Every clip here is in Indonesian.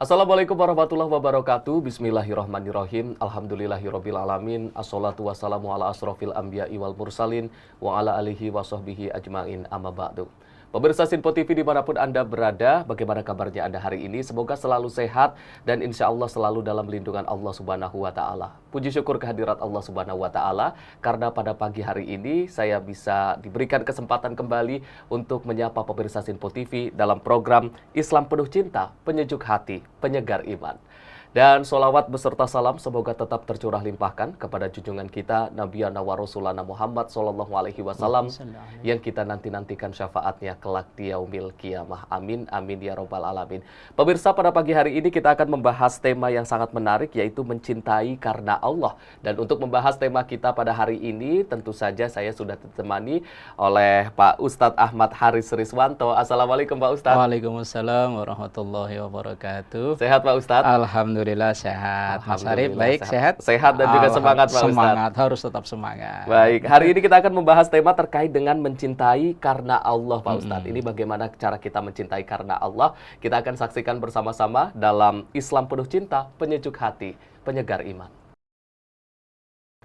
Assalamualaikum warahmatullahi wabarakatuh. Bismillahirrahmanirrahim. Alhamdulillahirabbil alamin. Assalatu wassalamu ala asrofil anbiya'i wal mursalin wa ala alihi wa sahbihi ajmain, amma ba'du. Pemirsa Sinpo TV dimanapun Anda berada, bagaimana kabarnya Anda hari ini? Semoga selalu sehat dan insya Allah selalu dalam lindungan Allah Subhanahu wa Ta'ala. Puji syukur kehadirat Allah Subhanahu wa Ta'ala, karena pada pagi hari ini saya bisa diberikan kesempatan kembali untuk menyapa pemirsa Sinpo TV dalam program Islam Penuh Cinta, Penyejuk Hati, Penyegar Iman. Dan sholawat beserta salam semoga tetap tercurah limpahkan kepada junjungan kita Nabiyana wa Rasulana Muhammad Sallallahu Alaihi Wasallam yang kita nantikan syafaatnya kelak di yaumil qiyamah. Amin, amin ya robbal alamin. Pemirsa, pada pagi hari ini kita akan membahas tema yang sangat menarik, yaitu mencintai karena Allah. Dan untuk membahas tema kita pada hari ini, tentu saja saya sudah ditemani oleh Pak Ustadz Ahmad Haris Riswanto. Assalamualaikum Pak Ustadz. Waalaikumsalam warahmatullahi wabarakatuh. Sehat Pak Ustadz? Alhamdulillah sehat. Mas Arif, baik, sehat? Sehat dan juga semangat Pak Ustadz. Semangat, harus tetap semangat. Baik, hari ini kita akan membahas tema terkait dengan mencintai karena Allah Pak Ustadz. Ini bagaimana cara kita mencintai karena Allah. Kita akan saksikan bersama-sama dalam Islam Penuh Cinta, Penyejuk Hati, Penyegar Iman.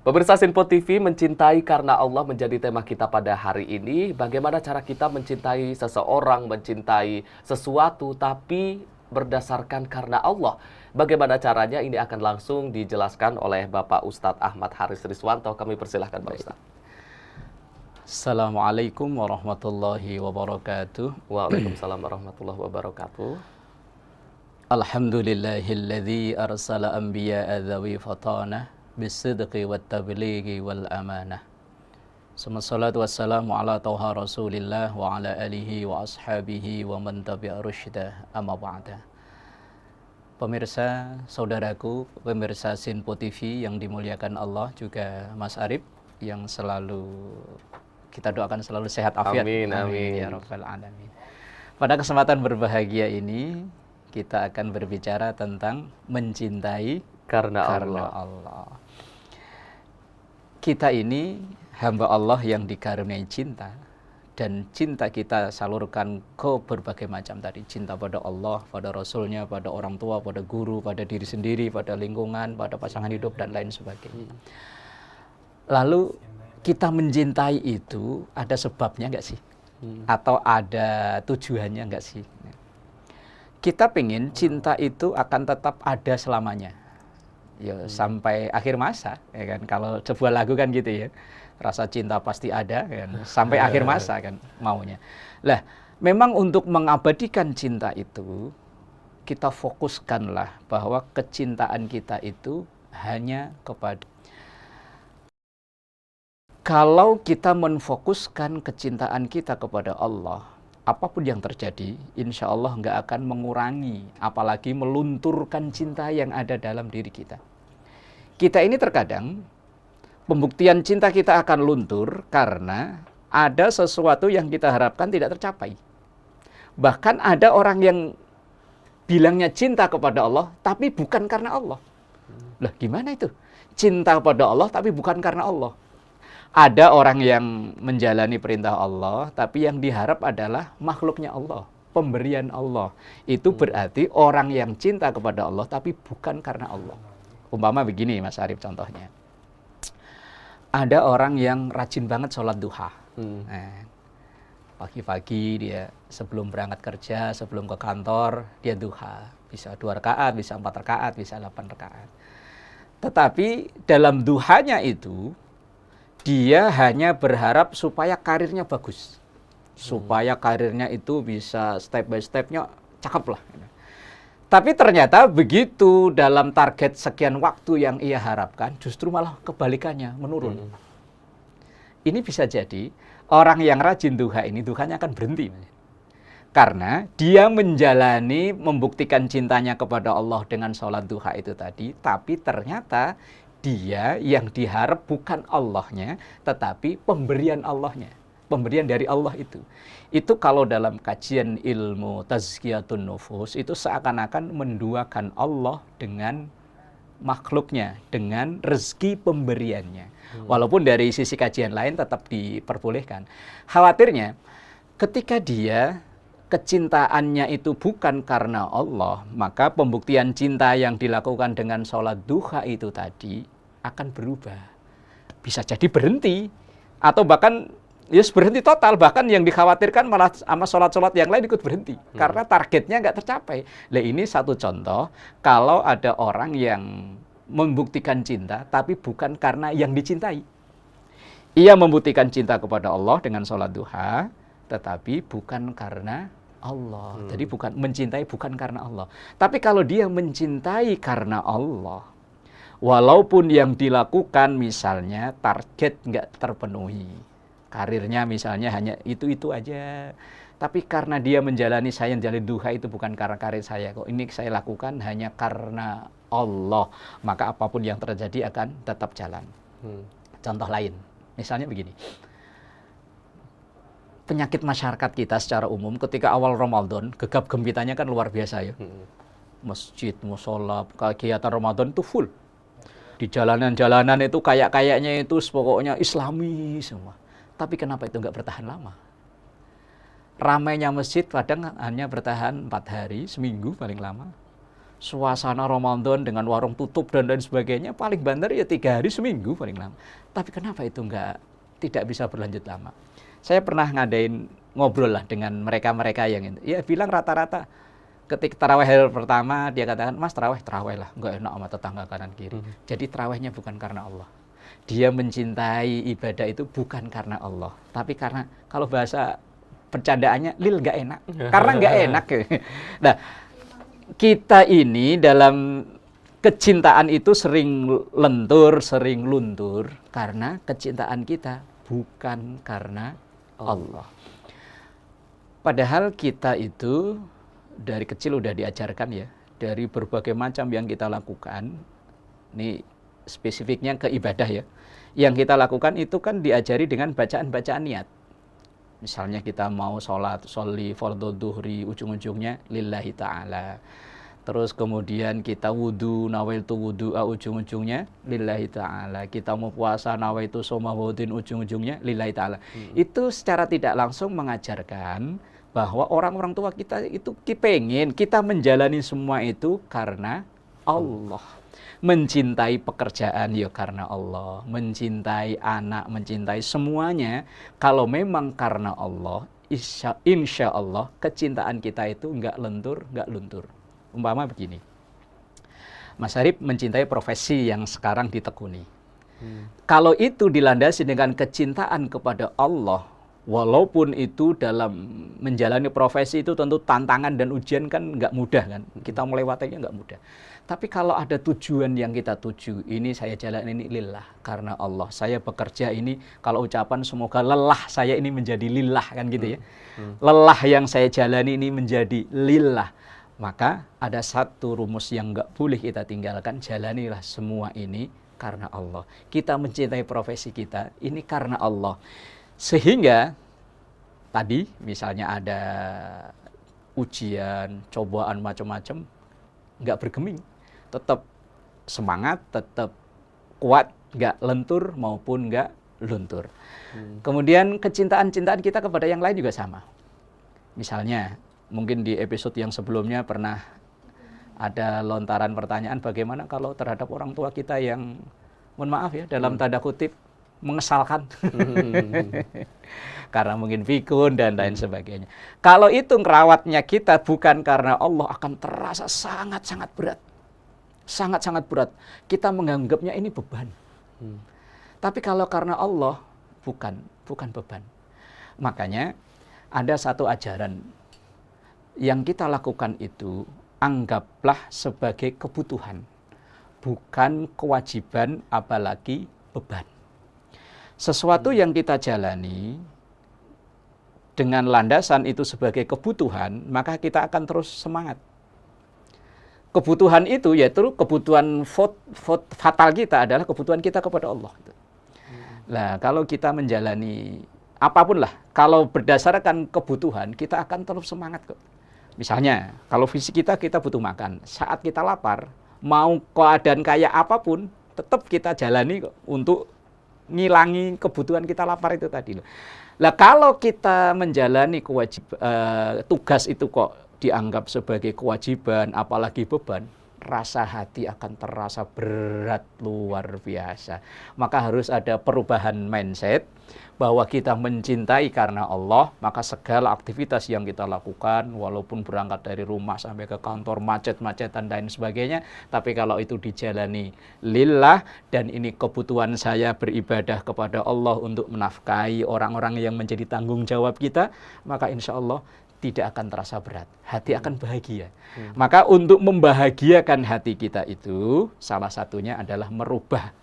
Pemirsa Sinpo TV, mencintai karena Allah menjadi tema kita pada hari ini. Bagaimana cara kita mencintai seseorang, mencintai sesuatu, tapi berdasarkan karena Allah. Bagaimana caranya, ini akan langsung dijelaskan oleh Bapak Ustadz Ahmad Haris Riswanto. Kami persilahkan Pak Ustadz. Assalamualaikum warahmatullahi wabarakatuh. Waalaikumsalam warahmatullahi wabarakatuh. Alhamdulillahilladzi arsala anbiya'a dzawi fatanah bisidqi wat tablighi wal amanah. Wassalatu wassalamu ala tauha rasulillah wa ala alihi wa ashabihi wa man tabi'a rusydah, amma ba'da. Pemirsa, saudaraku, pemirsa Sinpo TV yang dimuliakan Allah, juga Mas Arif yang selalu kita doakan selalu sehat afiat. Amin, amin. Ya Rabbal Alamin. Pada kesempatan berbahagia ini, kita akan berbicara tentang mencintai Karena Allah. Kita ini hamba Allah yang dikaruniai cinta, dan cinta kita salurkan ke berbagai macam tadi. Cinta pada Allah, pada Rasulnya, pada orang tua, pada guru, pada diri sendiri, pada lingkungan, pada pasangan hidup, dan lain sebagainya. Lalu kita mencintai itu ada sebabnya nggak sih? Atau ada tujuannya nggak sih? Kita pengen cinta itu akan tetap ada selamanya. Ya, sampai akhir masa, ya kan? Kalau sebuah lagu kan gitu ya. Rasa cinta pasti ada kan, sampai akhir masa kan maunya. Lah, memang untuk mengabadikan cinta itu, kita fokuskanlah bahwa kecintaan kita itu hanya kepada. Kalau kita menfokuskan kecintaan kita kepada Allah, apapun yang terjadi, insya Allah nggak akan mengurangi, apalagi melunturkan cinta yang ada dalam diri kita. Kita ini terkadang pembuktian cinta kita akan luntur karena ada sesuatu yang kita harapkan tidak tercapai. Bahkan ada orang yang bilangnya cinta kepada Allah, tapi bukan karena Allah. Lah, gimana itu? Cinta kepada Allah, tapi bukan karena Allah. Ada orang yang menjalani perintah Allah, tapi yang diharap adalah makhluknya Allah, pemberian Allah. Itu berarti orang yang cinta kepada Allah, tapi bukan karena Allah. Umpama begini, Mas Arif, contohnya. Ada orang yang rajin banget sholat duha. Pagi-pagi dia sebelum berangkat kerja, sebelum ke kantor, dia duha. Bisa 2 rakaat, bisa 4 rakaat, bisa 8 rakaat. Tetapi dalam duhanya itu, dia hanya berharap supaya karirnya bagus. Supaya karirnya itu bisa step by stepnya cakep lah. Tapi ternyata begitu dalam target sekian waktu yang ia harapkan, justru malah kebalikannya, menurun. Ini bisa jadi orang yang rajin duha ini, duhanya akan berhenti. Karena dia menjalani, membuktikan cintanya kepada Allah dengan sholat duha itu tadi, tapi ternyata dia yang diharap bukan Allahnya, tetapi pemberian Allahnya. Pemberian dari Allah itu. Itu kalau dalam kajian ilmu tazkiyatun nufus, itu seakan-akan menduakan Allah dengan makhluknya, dengan rezeki pemberiannya. Walaupun dari sisi kajian lain tetap diperbolehkan. Khawatirnya ketika dia kecintaannya itu bukan karena Allah, maka pembuktian cinta yang dilakukan dengan sholat duha itu tadi akan berubah. Bisa jadi berhenti, atau bahkan berhenti total, bahkan yang dikhawatirkan malah sama sholat-sholat yang lain ikut berhenti, karena targetnya nggak tercapai. Nah, ini satu contoh, kalau ada orang yang membuktikan cinta, tapi bukan karena yang dicintai. Ia membuktikan cinta kepada Allah dengan sholat duha, tetapi bukan karena Allah. Jadi bukan mencintai, bukan karena Allah. Tapi kalau dia mencintai karena Allah, walaupun yang dilakukan misalnya target nggak terpenuhi, karirnya misalnya hanya itu-itu aja, tapi karena dia menjalani, saya menjalani duha itu bukan karena karir saya kok, ini saya lakukan hanya karena Allah, maka apapun yang terjadi akan tetap jalan. Contoh lain, misalnya begini. Penyakit masyarakat kita secara umum ketika awal Ramadan, gegap gempitanya kan luar biasa ya. Masjid, musola, kegiatan Ramadan itu full. Di jalanan-jalanan itu kayaknya itu pokoknya Islami semua. Tapi kenapa itu nggak bertahan lama? Ramainya masjid kadang hanya bertahan 4 hari, seminggu paling lama. Suasana Ramadan dengan warung tutup dan lain sebagainya, paling banter ya 3 hari, seminggu paling lama. Tapi kenapa itu tidak bisa berlanjut lama? Saya pernah ngadain ngobrol lah dengan mereka-mereka yang itu. Ya bilang rata-rata ketika tarawih hari pertama dia katakan, Mas tarawih lah, nggak enak sama tetangga kanan kiri. Jadi tarawihnya bukan karena Allah. Dia mencintai ibadah itu bukan karena Allah, tapi karena kalau bahasa bercandaannya lil nggak enak. Karena nggak enak. Nah, kita ini dalam kecintaan itu sering lentur, sering luntur karena kecintaan kita bukan karena Allah. Padahal kita itu dari kecil udah diajarkan ya, dari berbagai macam yang kita lakukan, ini spesifiknya ke ibadah ya, yang kita lakukan itu kan diajari dengan bacaan-bacaan niat. Misalnya kita mau sholli fardhu dhuhri, ujung-ujungnya lillahi ta'ala. Terus kemudian kita wudu, nawaitu wudu'a, ujung-ujungnya lillahi ta'ala. Kita mau puasa, nawaitu shoma wadin, ujung-ujungnya lillahi ta'ala. Itu secara tidak langsung mengajarkan bahwa orang-orang tua kita itu pengen kita menjalani semua itu karena Allah. Mencintai pekerjaan ya karena Allah. Mencintai anak, mencintai semuanya. Kalau memang karena Allah, insya Allah kecintaan kita itu nggak lentur, nggak luntur. Umpama begini, Mas Arif mencintai profesi yang sekarang ditekuni. Kalau itu dilandasi dengan kecintaan kepada Allah, walaupun itu dalam menjalani profesi itu tentu tantangan dan ujian kan nggak mudah kan, kita melewatinya nggak mudah. Tapi kalau ada tujuan yang kita tuju, ini saya jalan ini lillah, karena Allah. Saya bekerja ini, kalau ucapan semoga lelah saya ini menjadi lillah kan gitu ya. Lelah yang saya jalani ini menjadi lillah. Maka ada satu rumus yang nggak boleh kita tinggalkan, jalanilah semua ini karena Allah. Kita mencintai profesi kita, ini karena Allah. Sehingga tadi misalnya ada ujian, cobaan macam-macam, nggak bergeming. Tetap semangat, tetap kuat, nggak lentur maupun nggak luntur. Kemudian kecintaan-cintaan kita kepada yang lain juga sama. Misalnya, mungkin di episode yang sebelumnya pernah ada lontaran pertanyaan bagaimana kalau terhadap orang tua kita yang, mohon maaf ya, dalam tanda kutip, mengesalkan. Karena mungkin pikun dan lain sebagainya. Kalau itu ngerawatnya kita bukan karena Allah, akan terasa sangat-sangat berat. Sangat-sangat berat. Kita menganggapnya ini beban. Tapi kalau karena Allah, bukan beban. Makanya ada satu ajaran yang kita lakukan itu, anggaplah sebagai kebutuhan, bukan kewajiban, apalagi beban. Sesuatu yang kita jalani dengan landasan itu sebagai kebutuhan, maka kita akan terus semangat. Kebutuhan itu yaitu kebutuhan fatal kita adalah kebutuhan kita kepada Allah. Nah, kalau kita menjalani apapun lah, kalau berdasarkan kebutuhan, kita akan terus semangat kok. Misalnya, kalau fisik kita butuh makan. Saat kita lapar, mau keadaan kayak apapun, tetap kita jalani kok untuk ngilangi kebutuhan kita lapar itu tadi. Lah kalau kita menjalani tugas itu kok dianggap sebagai kewajiban, apalagi beban, rasa hati akan terasa berat luar biasa. Maka harus ada perubahan mindset bahwa kita mencintai karena Allah, maka segala aktivitas yang kita lakukan, walaupun berangkat dari rumah sampai ke kantor, macet-macetan dan sebagainya, tapi kalau itu dijalani lillah, dan ini kebutuhan saya beribadah kepada Allah untuk menafkahi orang-orang yang menjadi tanggung jawab kita, maka insya Allah tidak akan terasa berat, hati akan bahagia. Maka untuk membahagiakan hati kita itu, salah satunya adalah merubah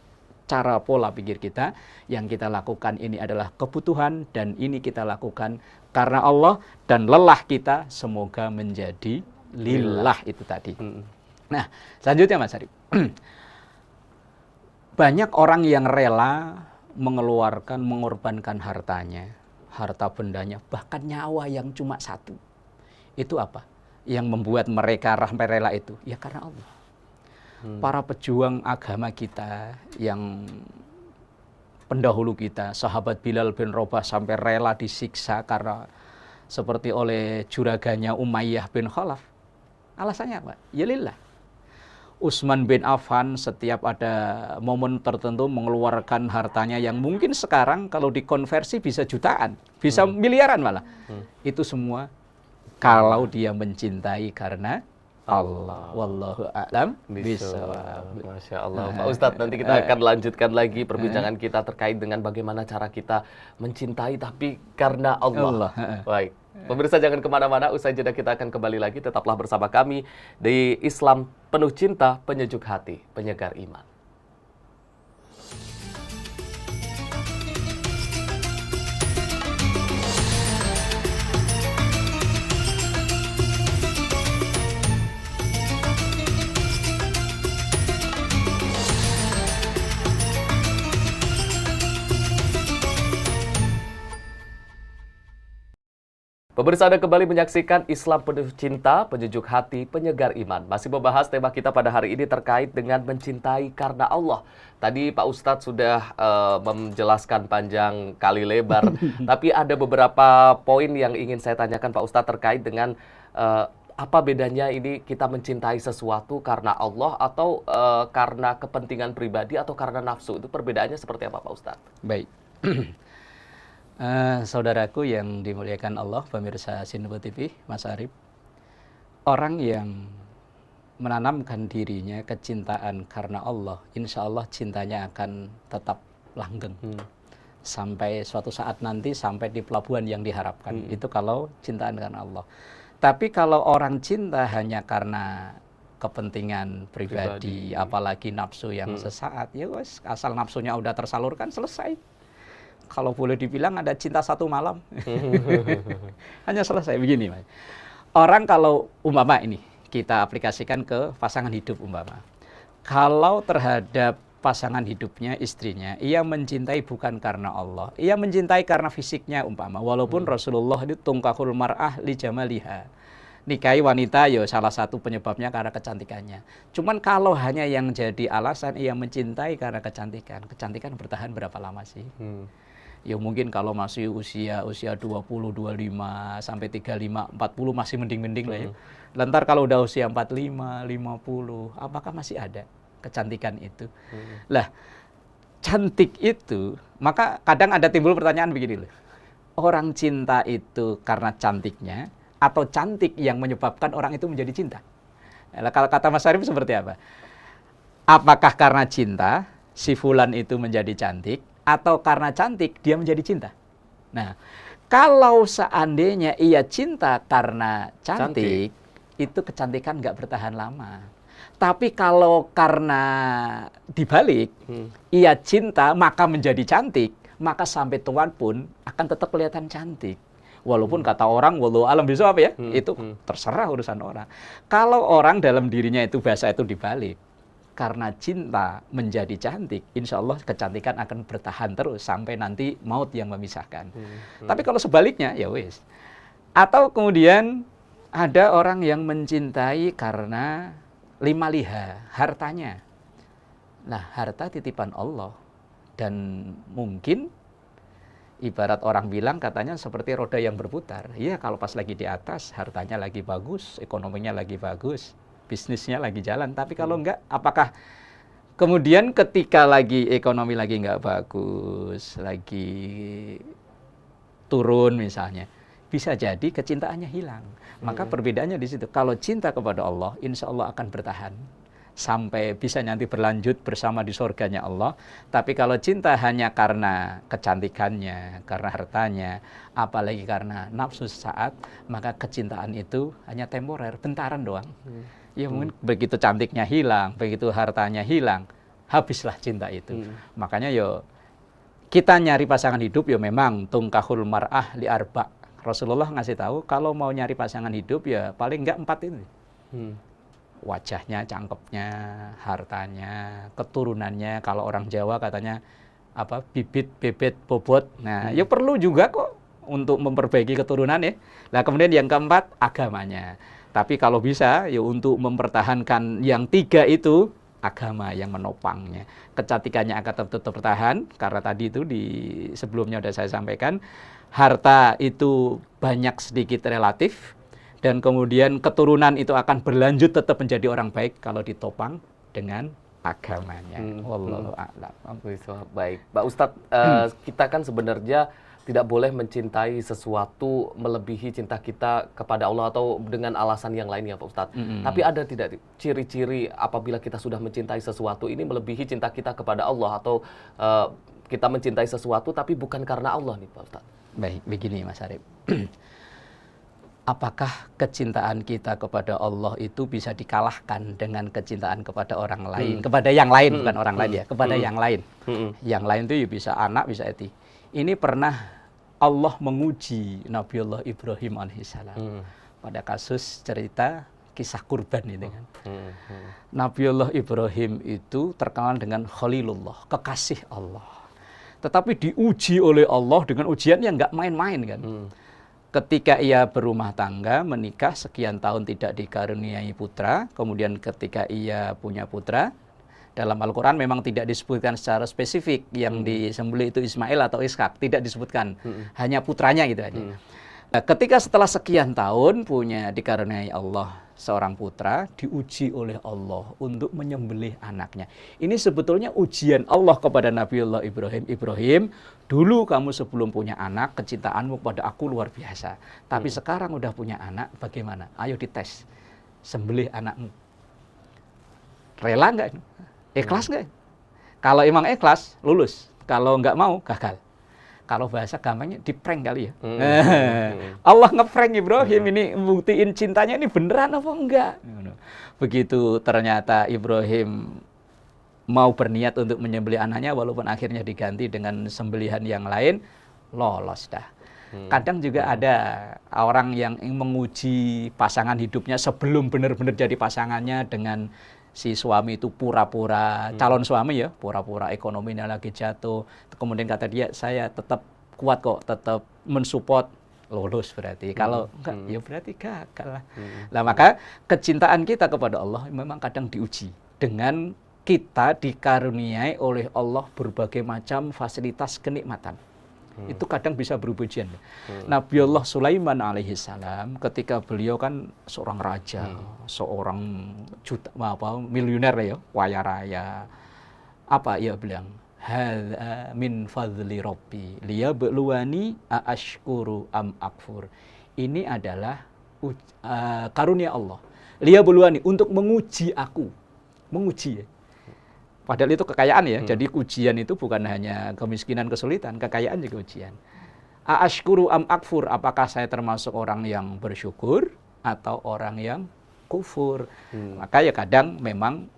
cara pola pikir kita. Yang kita lakukan ini adalah kebutuhan, dan ini kita lakukan karena Allah, dan lelah kita semoga menjadi lillah itu tadi. Nah, selanjutnya Mas Arif. Banyak orang yang rela mengorbankan hartanya, harta bendanya, bahkan nyawa yang cuma satu. Itu apa? Yang membuat mereka rela itu? Ya karena Allah. Para pejuang agama kita yang pendahulu kita, sahabat Bilal bin Rabah sampai rela disiksa karena seperti oleh juraganya Umayyah bin Khalaf. Alasannya apa? Ya lillah. Utsman bin Affan setiap ada momen tertentu mengeluarkan hartanya yang mungkin sekarang kalau dikonversi bisa jutaan, bisa miliaran malah. Itu semua kalau dia mencintai karena Allah. Wallahu a'lam bishawab. Masya Allah. Pak Ustadz, nanti kita akan lanjutkan lagi perbincangan kita terkait dengan bagaimana cara kita mencintai tapi karena Allah. Baik. Pemirsa jangan kemana-mana, usai jeda kita akan kembali lagi. Tetaplah bersama kami di Islam Penuh Cinta, Penyejuk Hati, Penyegar Iman. Pemirsa, Anda kembali menyaksikan Islam Penuh Cinta, Penyejuk Hati, Penyegar Iman. Masih membahas tema kita pada hari ini terkait dengan mencintai karena Allah. Tadi Pak Ustadz sudah menjelaskan panjang kali lebar, tapi ada beberapa poin yang ingin saya tanyakan Pak Ustadz terkait dengan apa bedanya ini kita mencintai sesuatu karena Allah atau karena kepentingan pribadi atau karena nafsu. Itu perbedaannya seperti apa Pak Ustadz? Baik. Saudaraku yang dimuliakan Allah, pemirsa Sinubu TV, Mas Arif, orang yang menanamkan dirinya kecintaan karena Allah, insya Allah cintanya akan tetap langgeng sampai suatu saat nanti sampai di pelabuhan yang diharapkan. Itu kalau cintaan karena Allah. Tapi kalau orang cinta hanya karena kepentingan pribadi. Apalagi nafsu yang sesaat, ya wes, asal nafsunya udah tersalurkan selesai. Kalau boleh dibilang ada cinta satu malam. Hanya selesai begini, Mas. Orang kalau umpama ini kita aplikasikan ke pasangan hidup umpama. Kalau terhadap pasangan hidupnya, istrinya, ia mencintai bukan karena Allah. Ia mencintai karena fisiknya umpama. Walaupun Rasulullah itu tungkahul mar'ah li jamaliha. Nikahi wanita ya salah satu penyebabnya karena kecantikannya. Cuman kalau hanya yang jadi alasan ia mencintai karena kecantikan. Kecantikan bertahan berapa lama sih? Ya mungkin kalau masih usia 20, 25 sampai 35, 40 masih mending-mending lah ya. Lantar kalau udah usia 45, 50, apakah masih ada kecantikan itu? Lah, cantik itu, maka kadang ada timbul pertanyaan begini loh. Orang cinta itu karena cantiknya atau cantik yang menyebabkan orang itu menjadi cinta? Nah, kalau kata Mas Arif seperti apa? Apakah karena cinta si fulan itu menjadi cantik? Atau karena cantik dia menjadi cinta. Nah, kalau seandainya ia cinta karena cantik. Itu kecantikan nggak bertahan lama. Tapi kalau karena dibalik, ia cinta maka menjadi cantik, maka sampai tuan pun akan tetap kelihatan cantik. Walaupun kata orang, wallahu alam bisa apa ya? Itu terserah urusan orang. Kalau orang dalam dirinya itu bahasa itu dibalik. Karena cinta menjadi cantik, insya Allah kecantikan akan bertahan terus sampai nanti maut yang memisahkan. Tapi kalau sebaliknya, ya wis. Atau kemudian ada orang yang mencintai karena lima liha, hartanya. Nah, harta titipan Allah. Dan mungkin Ibarat orang bilang katanya seperti roda yang berputar. Iya, kalau pas lagi di atas, hartanya lagi bagus, ekonominya lagi bagus, bisnisnya lagi jalan. Tapi kalau enggak, apakah kemudian ketika lagi ekonomi lagi enggak bagus, lagi turun misalnya, bisa jadi kecintaannya hilang. Maka perbedaannya di situ. Kalau cinta kepada Allah, insya Allah akan bertahan sampai bisa nanti berlanjut bersama di surganya Allah. Tapi kalau cinta hanya karena kecantikannya, karena hartanya, apalagi karena nafsu sesaat, maka kecintaan itu hanya temporer, bentaran doang. Ya mungkin begitu cantiknya hilang, begitu hartanya hilang, habislah cinta itu. Makanya yo kita nyari pasangan hidup ya memang tungkahul mar'ah li arba. Rasulullah ngasih tahu kalau mau nyari pasangan hidup ya paling enggak 4 ini. Wajahnya, cangkepnya, hartanya, keturunannya. Kalau orang Jawa katanya apa bibit, bebet, bobot. Nah, ya perlu juga kok untuk memperbaiki keturunan ya. Nah, kemudian yang keempat agamanya. Tapi kalau bisa ya untuk mempertahankan yang 3 itu agama yang menopangnya. Kecantikannya akan tetap bertahan karena tadi itu di sebelumnya sudah saya sampaikan harta itu banyak sedikit relatif. Dan kemudian keturunan itu akan berlanjut tetap menjadi orang baik kalau ditopang dengan agamanya. Wallahu a'lam. Baik, Pak Ustadz, kita kan sebenarnya tidak boleh mencintai sesuatu melebihi cinta kita kepada Allah atau dengan alasan yang lainnya, Pak Ustadz. Tapi ada tidak ciri-ciri apabila kita sudah mencintai sesuatu ini melebihi cinta kita kepada Allah atau kita mencintai sesuatu tapi bukan karena Allah nih, Pak Ustadz? Baik, begini Mas Arif. Apakah kecintaan kita kepada Allah itu bisa dikalahkan dengan kecintaan kepada orang lain, kepada yang lain, bukan orang lain ya, kepada yang lain. Yang lain itu ya bisa anak, bisa eti. Ini pernah Allah menguji Nabiullah Ibrahim alaihissalam pada kasus cerita kisah kurban ini kan. Nabiullah Ibrahim itu terkenal dengan Khalilullah, kekasih Allah. Tetapi diuji oleh Allah dengan ujian yang nggak main-main kan. Ketika ia berumah tangga, menikah, sekian tahun tidak dikaruniai putra, kemudian ketika ia punya putra, dalam Al-Quran memang tidak disebutkan secara spesifik yang disembelih itu Ismail atau Ishak, tidak disebutkan, hanya putranya gitu aja. Nah, ketika setelah sekian tahun dikaruniai Allah seorang putra, diuji oleh Allah untuk menyembelih anaknya. Ini sebetulnya ujian Allah kepada Nabiullah Ibrahim. Ibrahim, dulu kamu sebelum punya anak, kecintaanmu kepada aku luar biasa. Tapi sekarang udah punya anak, bagaimana? Ayo dites, sembelih anakmu. Rela nggak? Ikhlas nggak? Kalau emang ikhlas, lulus. Kalau nggak mau, gagal. Kalau bahasa gampangnya di-prank kali ya. Allah nge-prank Ibrahim ini, buktiin cintanya ini beneran apa enggak. Begitu ternyata Ibrahim mau berniat untuk menyembelih anaknya, walaupun akhirnya diganti dengan sembelihan yang lain, lolos dah. Kadang juga ada orang yang menguji pasangan hidupnya sebelum benar-benar jadi pasangannya dengan si suami itu pura-pura, calon suami ya, pura-pura ekonominya lagi jatuh. Kemudian kata dia, saya tetap kuat kok, tetap mensupport, lulus berarti. Kalau enggak, ya berarti gagal lah. Nah, maka kecintaan kita kepada Allah memang kadang diuji dengan kita dikaruniai oleh Allah berbagai macam fasilitas kenikmatan. Itu kadang bisa berujian. Nabiullah Sulaiman alaihissalam ketika beliau kan seorang raja, seorang miliuner ya, kaya raya. Apa ia bilang? Hadza min fadli rabbi liyabluwani aashkuru am akfur. Ini adalah karunia Allah. Liyabluwani, untuk menguji aku. Menguji ya. Padahal itu kekayaan ya. Jadi ujian itu bukan hanya kemiskinan, kesulitan, kekayaan juga ujian. Aashkuru am akfur, apakah saya termasuk orang yang bersyukur atau orang yang kufur? Maka ya kadang memang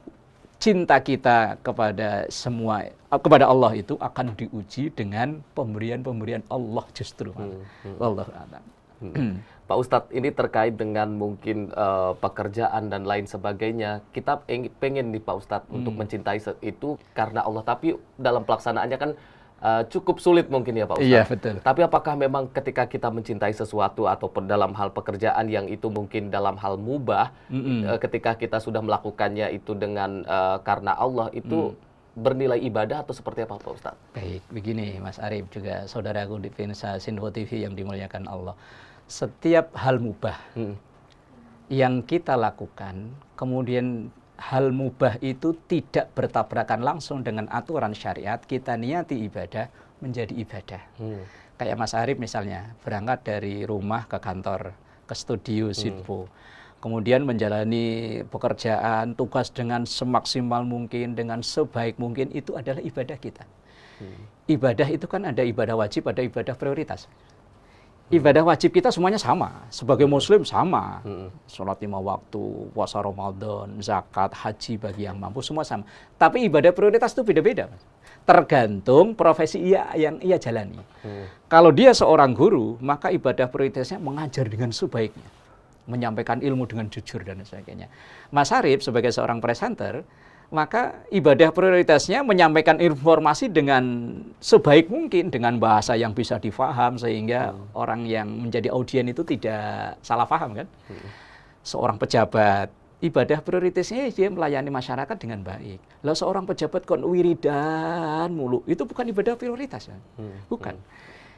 cinta kita kepada Allah itu akan diuji dengan pemberian-pemberian Allah justru. Wallahu a'lam. Pak Ustadz, ini terkait dengan mungkin pekerjaan dan lain sebagainya. Kita pengen nih Pak Ustadz untuk mencintai itu karena Allah. Tapi dalam pelaksanaannya kan cukup sulit mungkin ya Pak Ustadz. Iya, betul. Tapi apakah memang ketika kita mencintai sesuatu ataupun dalam hal pekerjaan yang itu mungkin dalam hal mubah, ketika kita sudah melakukannya itu dengan karena Allah, itu bernilai ibadah atau seperti apa Pak Ustadz? Baik, begini Mas Arif juga saudaraku di Pemirsa Sinfo TV yang dimuliakan Allah. Setiap hal mubah yang kita lakukan, kemudian hal mubah itu tidak bertabrakan langsung dengan aturan syariat, kita niati ibadah menjadi ibadah. Kayak Mas Arif misalnya, berangkat dari rumah ke kantor, ke studio Sinfo. Kemudian menjalani pekerjaan, tugas dengan semaksimal mungkin, dengan sebaik mungkin, itu adalah ibadah kita. Ibadah itu kan ada ibadah wajib, ada ibadah prioritas. Ibadah wajib kita semuanya sama, sebagai muslim sama. Sholat 5 waktu, puasa Ramadan, zakat, haji bagi yang mampu, semua sama. Tapi ibadah prioritas itu beda-beda, tergantung profesi yang ia jalani. Kalau dia seorang guru, maka ibadah prioritasnya mengajar dengan sebaiknya, menyampaikan ilmu dengan jujur dan sebagainya. Mas Arif sebagai seorang presenter, maka ibadah prioritasnya menyampaikan informasi dengan sebaik mungkin, dengan bahasa yang bisa difaham, sehingga orang yang menjadi audien itu tidak salah paham kan. Seorang pejabat, ibadah prioritasnya dia melayani masyarakat dengan baik. Lah seorang pejabat kon wiridan mulu, itu bukan ibadah prioritas kan? Bukan.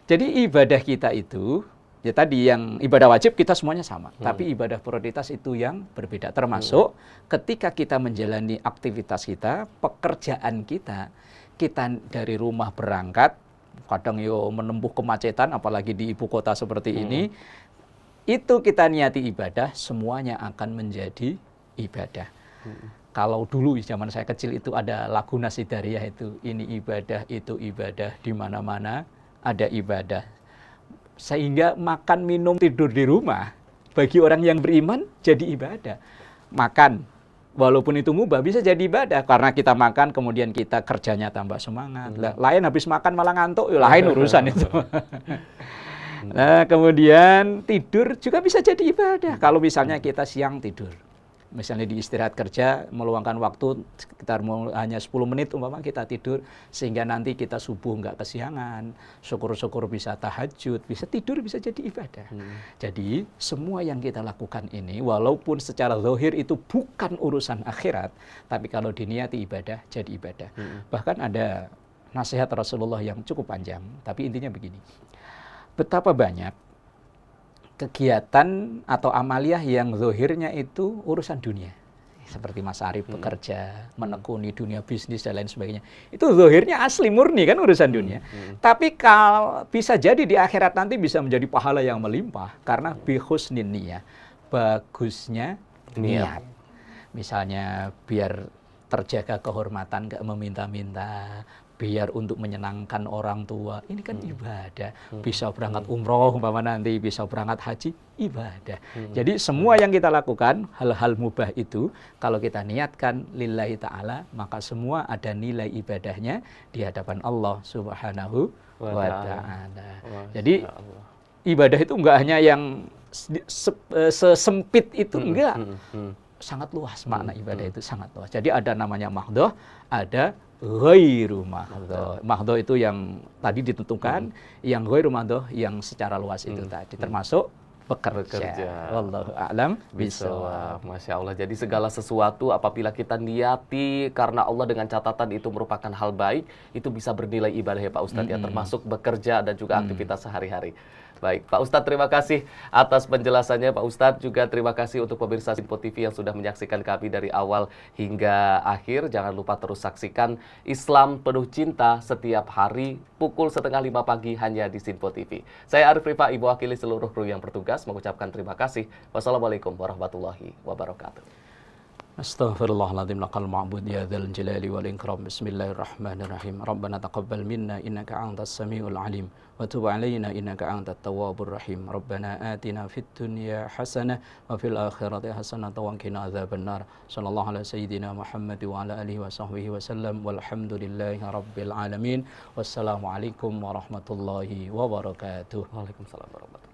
Jadi ibadah kita itu, ya tadi yang ibadah wajib kita semuanya sama, tapi ibadah prioritas itu yang berbeda. Termasuk ketika kita menjalani aktivitas kita, pekerjaan kita, kita dari rumah berangkat, kadang yo menempuh kemacetan, apalagi di ibu kota seperti ini, itu kita niati ibadah, semuanya akan menjadi ibadah. Kalau dulu zaman saya kecil itu ada lagu Nasidariah itu, ini ibadah, itu ibadah, di mana-mana ada ibadah. Sehingga makan, minum, tidur di rumah bagi orang yang beriman jadi ibadah. Makan, walaupun itu mubah, bisa jadi ibadah. Karena kita makan, kemudian kita kerjanya tambah semangat. Lain habis makan malah ngantuk, lain urusan itu. Nah, kemudian tidur juga bisa jadi ibadah. Kalau misalnya kita siang tidur, misalnya di istirahat kerja, meluangkan waktu sekitar hanya 10 menit umpama kita tidur, sehingga nanti kita subuh nggak kesiangan, syukur-syukur bisa tahajud, bisa tidur, bisa jadi ibadah. Jadi semua yang kita lakukan ini, walaupun secara zahir itu bukan urusan akhirat, tapi kalau diniati ibadah, jadi ibadah. Bahkan ada nasihat Rasulullah yang cukup panjang, tapi intinya begini, betapa banyak kegiatan atau amaliyah yang zahirnya itu urusan dunia. Seperti Mas Arif bekerja, menekuni dunia bisnis dan lain sebagainya. Itu zahirnya asli murni kan urusan dunia. Tapi kalau bisa jadi di akhirat nanti bisa menjadi pahala yang melimpah. Karena bihusnin niyah, bagusnya niat. Misalnya biar terjaga kehormatan, gak meminta-minta, biar untuk menyenangkan orang tua, ini kan ibadah. Bisa berangkat umroh, umpama nanti bisa berangkat haji, ibadah. Jadi semua yang kita lakukan, hal-hal mubah itu, kalau kita niatkan lillahi ta'ala, maka semua ada nilai ibadahnya di hadapan Allah Subhanahu wa ta'ala. Jadi ibadah itu enggak hanya yang sesempit itu, enggak. Sangat luas makna ibadah itu, sangat luas. Jadi ada namanya mahdhah, ada ghairu mahdhah. Mahdhah itu yang tadi ditentukan, yang ghairu mahdhah yang secara luas itu tadi, termasuk bekerja. Wallahu a'lam bishawab. Masya Allah. Jadi segala sesuatu apabila kita niati karena Allah dengan catatan itu merupakan hal baik, itu bisa bernilai ibadah ya Pak Ustadz ya, termasuk bekerja dan juga aktivitas sehari-hari. Baik, Pak Ustadz terima kasih atas penjelasannya Pak Ustadz. Juga terima kasih untuk pemirsa Sinfo TV yang sudah menyaksikan kami dari awal hingga akhir. Jangan lupa terus saksikan Islam Penuh Cinta setiap hari pukul 4:30 pagi hanya di Sinfo TV. Saya Arif Rifa, Ibu wakili seluruh kru yang bertugas, mengucapkan terima kasih. Wassalamualaikum warahmatullahi wabarakatuh. Astaghfirullahaladzim laqal ma'bud ya dzal jalali wal ikram. Bismillahirrahmanirrahim. Rabbana taqabbal minna innaka antas samiul alim wa tub alaina innaka antat tawwabur rahim. Rabbana atina fid dunya hasanah wa fil akhirati hasanah wa qina adzabannar. Sallallahu ala sayyidina Muhammad wa ala alihi wa sahbihi wasallam. Walhamdulillahi rabbil alamin. Wassalamualaikum warahmatullahi wabarakatuh. Waalaikumsalam warahmatullahi wabarakatuh.